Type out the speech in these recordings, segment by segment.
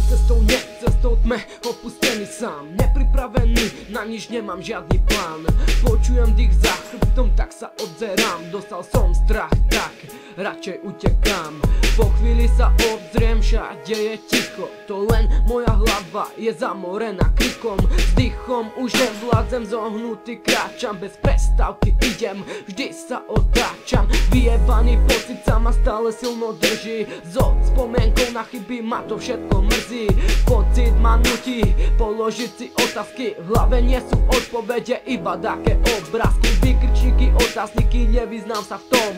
cestou cestou tme, opustený sám, nepripravený, na nič nemám žiadny plán. Počujem dých za chrbtom, tak sa odzerám. Dostal som strach, tak radšej utekám. Po chvíli sa obzriem, všade je ticho, to len moja hlava je zamorená krikom. S dýchom už nevládzem, zohnutý kráčam, bez prestávky idem, vždy sa otáčam. Vyjebaný pocit sa ma stále silno drží, so spomienkou na chyby ma to všetko mrzí. Pocit ma nutí položiť si otázky, v hlave nie sú odpovede, iba také obrázky. Výkričníky, otázniky, nevyznám sa v tom.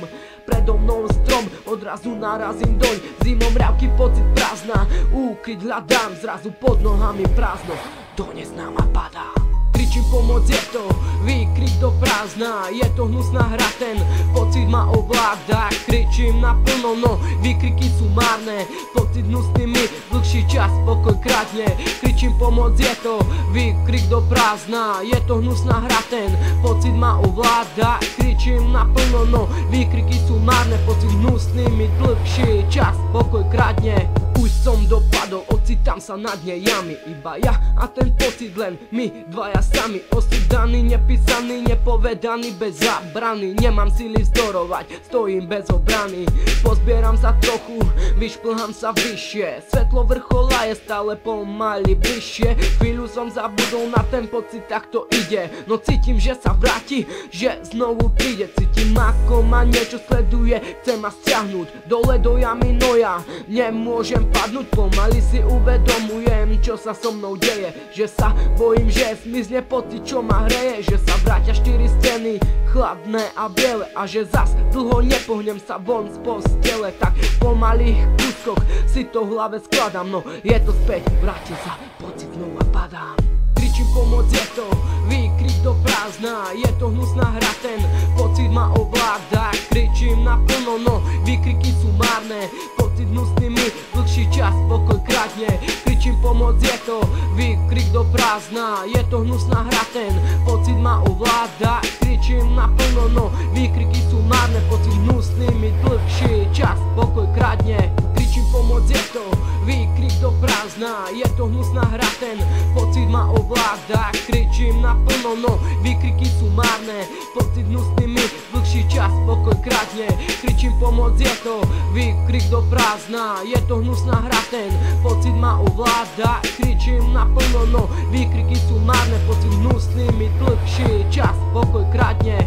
Predo mnou strom, odrazu narazím doň. Zimom mravky, pocit prázdna, úkryt hľadám, zrazu pod nohami prázdno, do neznáma padá. Kričím pomoc, je to výkrik do prázdna, je to hnusná hra, ten pocit ma ovláda. Kričím naplno, no výkriky sú márne, pocit hnusný mi dlhší čas pokoj kradne. Kričím pomoc, je to výkrik do prázdna, je to hnusná hra, ten pocit ma ovláda. Kričím naplno, no výkriky sú márne, pocit hnusný mi dlhší čas pokoj kradne. Už som dopadol, ocitám sa na dne jamy, iba ja a ten pocit, len my dvaja sami. Osud daný, nepísaný, nepovedaný, bez zábrany. Nemám síly vzdorovať, stojím bez obrany. Pozbieram sa trochu, vyšplhám sa vyššie, svetlo vrchola je stále pomaly bližšie. Chvíľu som zabudol na ten pocit, tak to ide, no cítim, že sa vráti, že znovu príde. Cítim, ako ma niečo sleduje, chce ma stiahnuť dole do jamy, no ja nemôžem padnúť. Pomaly si uvedomujem, čo sa so mnou deje, že sa bojím, že zmizne pocit, čo ma hreje, že sa vrátia 4 steny, chladné a biele, a že zas dlho nepohnem sa von z postele. Tak po malých kúskoch si to v hlave skladám, no je to späť, vrátim sa, pocit znova padám. Kričím pomoc, je to výkrik do prázdna, je to hnusná hra, ten pocit ma ovláda. Kričím naplno, no výkriky sú márne, pocit hnusný mi dlhší čas pokoj kradne. Kričím pomoc, je to výkrik do prázdna, je to hnusná hra, ten pocit ma ovláda. Kričím naplno, no výkriky sú márne, pocit hnusný mi dlhší čas pokoj kradne. Kričím pomoc, je to výkrik do prázdna, je to hnusná hra, ten pocit ma ovláda. Kričím naplno, no výkriky sú márne, pocit hnusný mi dlhší čas pokoj kradne. Kričím pomoc, je to výkrik do prázdna, je to hnusná hra, ten pocit ma ovláda. Kričím naplno, no výkriky sú márne, pocit hnusný mi dlhší čas pokoj kradne.